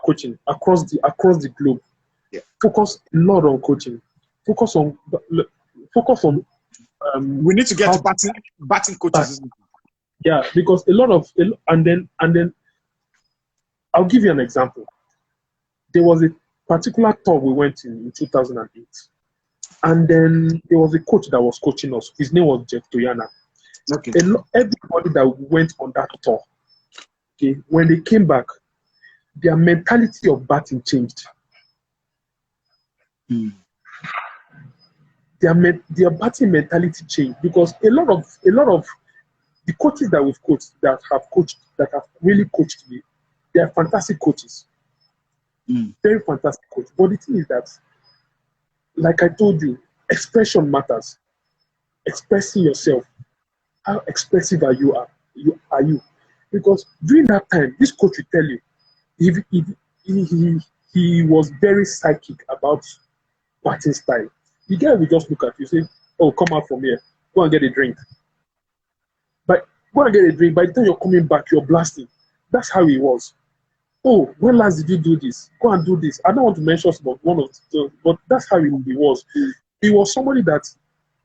coaching across the globe. Yeah. Focus a lot on coaching. Focus on. We need to get batting coaches. Yeah, because and then I'll give you an example. There was a particular tour we went in 2008, and then there was a coach that was coaching us. His name was Jeff Toyana. Okay. Everybody that went on that tour, okay, when they came back, their mentality of batting changed. Their batting mentality changed because a lot of the coaches that we've coached that have really coached me, they are fantastic coaches. Very fantastic coach. But the thing is that, like I told you, expression matters. Expressing yourself. How expressive are you? Because during that time, this coach will tell you, he was very psychic about batting style. The guy will just look at you, say, "Oh, come out from here. Go and get a drink." But go and get a drink. By the time you're coming back, you're blasting. That's how he was. Oh, when last did you do this? Go and do this. I don't want to mention about one of the, but that's how he was. He was somebody that,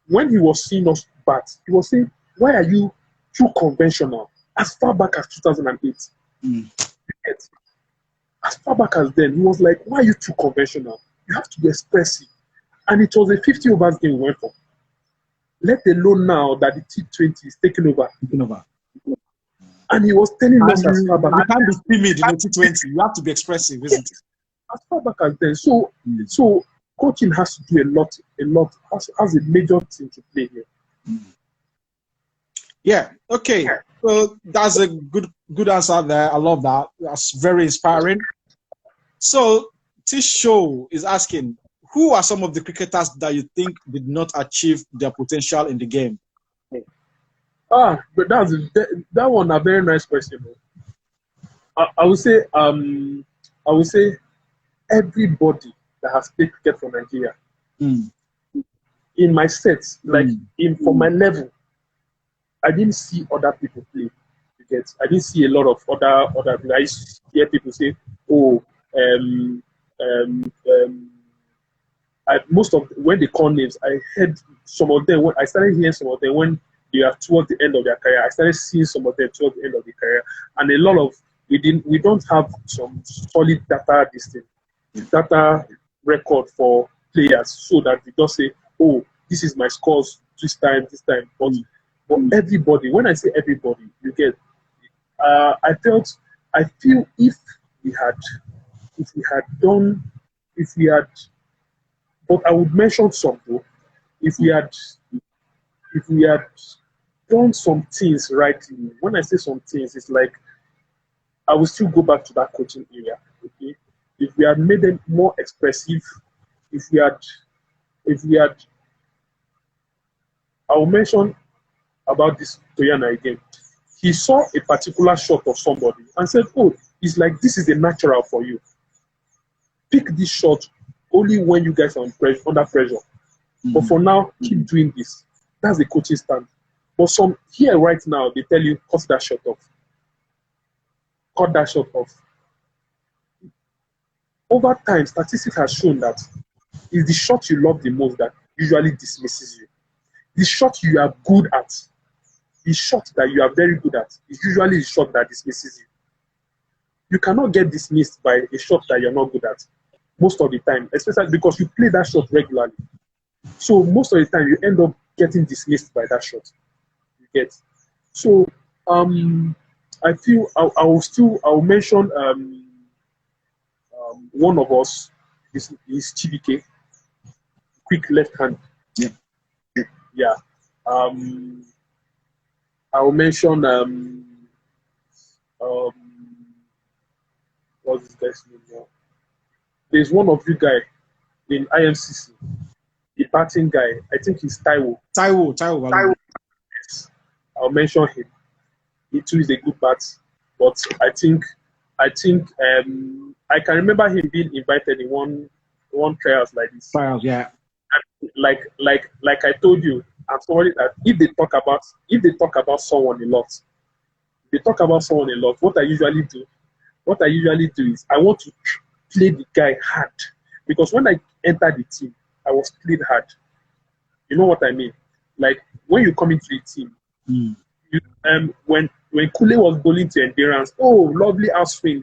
when he was seeing us bat, he was saying, "Why are you too conventional?" As far back as 2008. As far back as then, he was like, "Why are you too conventional? You have to be expressive." And it was a 50 overs game we went for. Let alone now that the T20 is taking over. And he was telling us as far back. You can't be timid in the T20. You have to be expressive, isn't it? As far back as then. So coaching has to do a lot, has a major thing to play here. Yeah, okay. So that's a good answer there. I love that. That's very inspiring. So this show is asking, who are some of the cricketers that you think did not achieve their potential in the game? But that one a very nice question. I would say everybody that has played cricket for Nigeria. In my sets, like for my level, I didn't see other people play. I didn't see a lot of other people. I used to hear people say, "Oh, most of when they call names, I heard some of them. When I started hearing some of them when they are towards the end of their career. I started seeing some of them towards the end of the career, and a lot of we don't have some solid data record for players, so that we don't say, oh, this is my scores this time. But everybody, when I say everybody, you get. I feel if we had but I would mention some though. If we had done some things rightly, when I say some things, it's like I will still go back to that coaching area. Okay, if we had made them more expressive, if we had, I will mention about this Toyana again. He saw a particular shot of somebody and said, "Oh, it's like this is a natural for you. Pick this shot only when you guys are under pressure. But for now, keep doing this." That's the coaching stand. But some here right now, they tell you, cut that shot off. Cut that shot off. Over time, statistics has shown that it's the shot you love the most that usually dismisses you. The shot you are good at, the shot that you are very good at, is usually the shot that dismisses you. You cannot get dismissed by a shot that you're not good at most of the time, especially because you play that shot regularly. So most of the time, you end up getting dismissed by that shot. You get. So I feel I'll mention one of us is Chibike, quick left hand. Yeah. I'll mention what's this guy's name now? There's one of you guy in IMCC, the batting guy. I think he's Taiwo. Taiwo. Yes. I'll mention him. He too is a good bat, but I think I can remember him being invited in one trials like this. Trials, yeah. And like I told you, I'm somebody that if they talk about someone a lot, what I usually do is I want to play the guy hard, because when I entered the team, I was played hard. You know what I mean? Like when you come into the team, when Kule was bowling to Endurance, oh, lovely outswing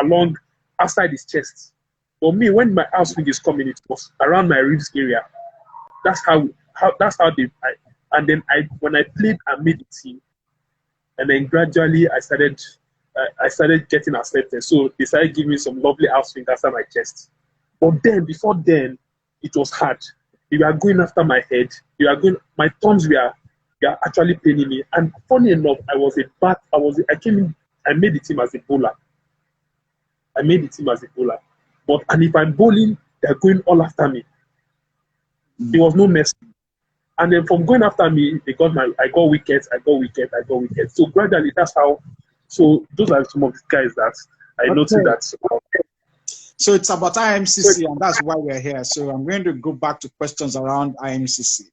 along outside his chest. For me, when my outswing is coming, it was around my ribs area. That's how they. When I played and made the team, and then gradually I started getting accepted. So they started giving me some lovely outswing after my chest. But then, before then, it was hard. They were going after my head. My thumbs were actually paining me. And funny enough, I made the team as a bowler. But if I'm bowling, they're going all after me. There was no mercy. And then from going after me, I got wickets. So gradually, that's how. So those are some of the guys that I noticed that. So it's about IMCC, and that's why we're here. So I'm going to go back to questions around IMCC.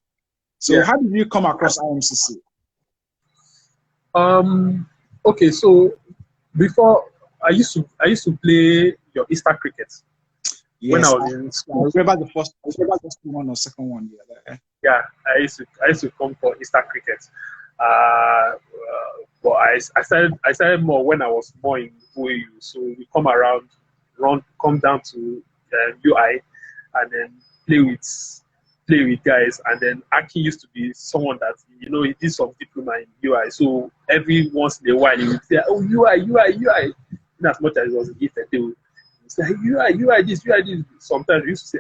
So how did you come across IMCC? Okay, so before I used to play your Easter cricket. Yes, when I was in school. I remember the first one or second one. Yeah, I used to come for Easter cricket. But I started more when I was more in OAU. So we come down to UI, and then play with guys. And then Aki used to be someone that he did some diploma in UI. So every once in a while he would say, "Oh, UI." In as much as it was a gift, they would say, UI this. Sometimes we used to say,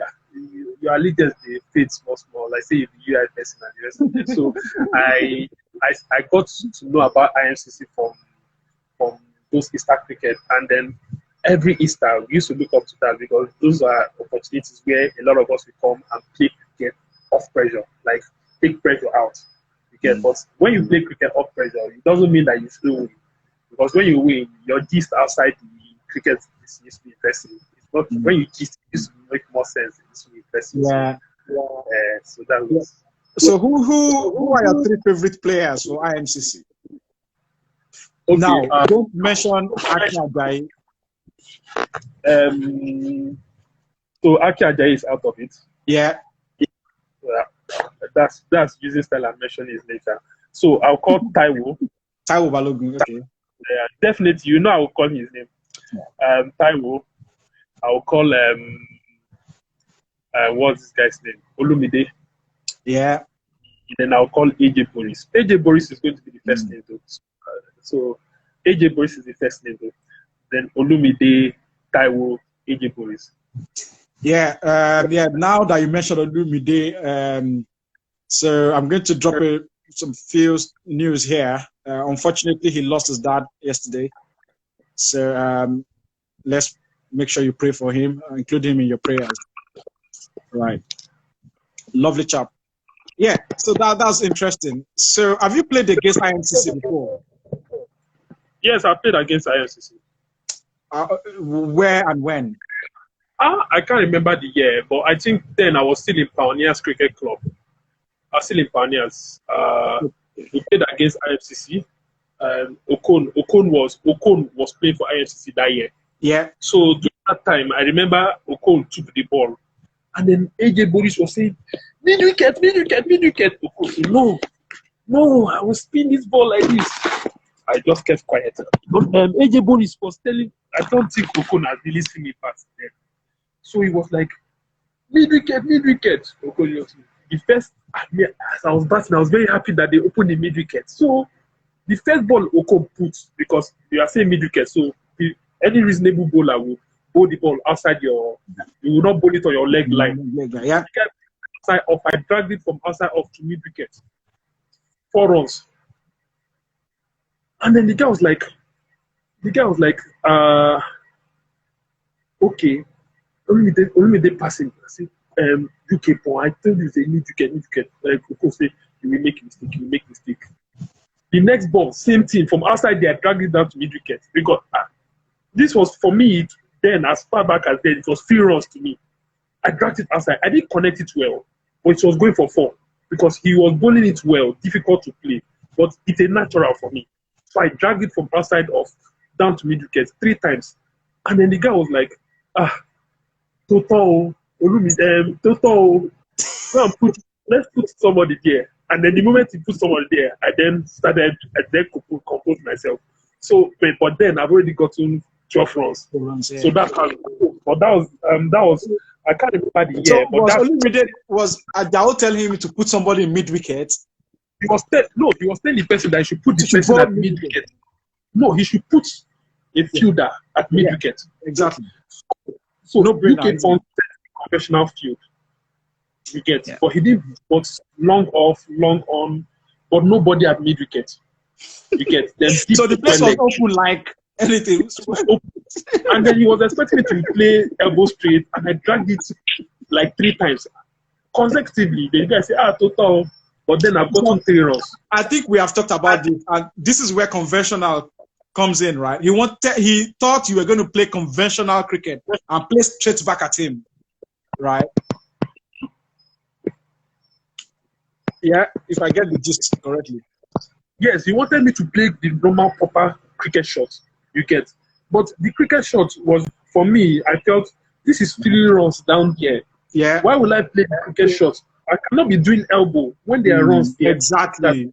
your leaders, they fade small. Like say you're the UI person and the rest of it. So I got to know about IMCC from those Easter cricket, and then every Easter, we used to look up to that because those are opportunities where a lot of us will come and play cricket off pressure, like take pressure out. You get, but when you play cricket off pressure, it doesn't mean that you still win. Because when you win, your gist outside the cricket is used to be interesting. It's not when you gist, it used to make more sense. It used to be interesting. Yeah. So that was. So who are your 3 favorite players for IMCC? Okay, Now, don't mention Aki Ajayi. So Aki Ajayi is out of it. Yeah. That's using style and mention his later. So I'll call Taiwo. Taiwo Balogun, okay. Definitely, I will call his name. Taiwo. I will call what's this guy's name? Olumide. Yeah. Then I'll call AJ Boris. AJ Boris is going to be the first name though. So AJ Boris is the first name though. Then Olumide, Taiwo, AJ Boris. Yeah, now that you mentioned Odumide, so I'm going to drop some few news here. Unfortunately, he lost his dad yesterday. So let's make sure you pray for him, include him in your prayers. Right. Lovely chap. Yeah, so that's interesting. So have you played against IMCC before? Yes, I played against IMCC. Where and when? I can't remember the year, but I think then I was still in Pioneers Cricket Club. I was still in Pioneers. We played against IMCC. Okon was playing for IMCC that year. Yeah. So during that time, I remember Okon took the ball, and then AJ Boris was saying, "Mid wicket, mid wicket, mid wicket." Okon said, "No, I will spin this ball like this." I just kept quiet. AJ Boris was telling, I don't think Okon has really seen me pass there. So he was like, mid wicket, mid wicket. The first, as I was batting, I was very happy that they opened the mid wicket. So the first ball Okon put, because you are saying mid wicket, so any reasonable bowler will bowl the ball outside you will not bowl it on your leg line. Yeah. I dragged it from outside off to mid wicket. 4 runs. And then the guy was like, okay, only they passing. I said, UK Paul, I told you they need to get. Like, Coco said, you will make mistake. The next ball, same thing, from outside there, I dragged it down to mid wicket. Because this was, for me, then, as far back as then, it was 3 runs to me. I dragged it outside. I didn't connect it well, but it was going for 4 because he was bowling it well, difficult to play, but it's a natural for me. So I dragged it from outside off down to mid wicket 3 times. And then the guy was like, Total, let's put somebody there. And then the moment he put somebody there, I then compose myself. So, but then I've already gotten 12 runs. Yeah. So that was I can't remember the year. But was Adao telling him to put somebody in mid wicket? He was telling the person that he should put the person at mid wicket. No, he should put a fielder at mid wicket. Exactly. So no UK found professional field. You get, but he did but long off, long on, but nobody at mid wicket. You get them. So the place was open like anything. And then he was expecting me to play elbow straight, and I dragged it like 3 times consecutively. The guy said, total. But then I've gotten 3 runs. I think we have talked about this, and this is where conventional comes in, right? He thought you were going to play conventional cricket and play straight back at him, right? Yeah, if I get the gist correctly. Yes, he wanted me to play the normal proper cricket shot. You get, but the cricket shot was, for me, I felt this is 3 runs down here. Yeah. Why would I play the cricket shot? I cannot be doing elbow when there are runs there. Exactly.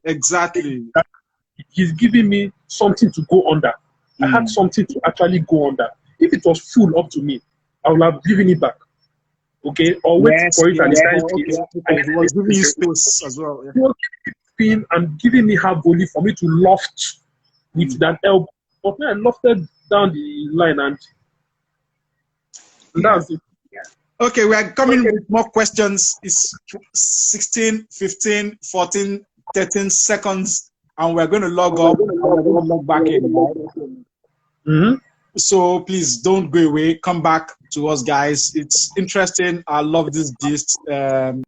He's giving me something to go under. I had something to actually go under. If it was full up to me, I would have given it back. Okay? Or wait for it and he was giving you space as well. Yeah. He was giving me and giving me half volley for me to loft with that elbow. But when I lofted down the line and that's it. Okay, we are coming with more questions. It's 16, 15, 14, 13 seconds, and we're going to log up and we're going to log back in. So please don't go away. Come back to us, guys. It's interesting. I love this gist.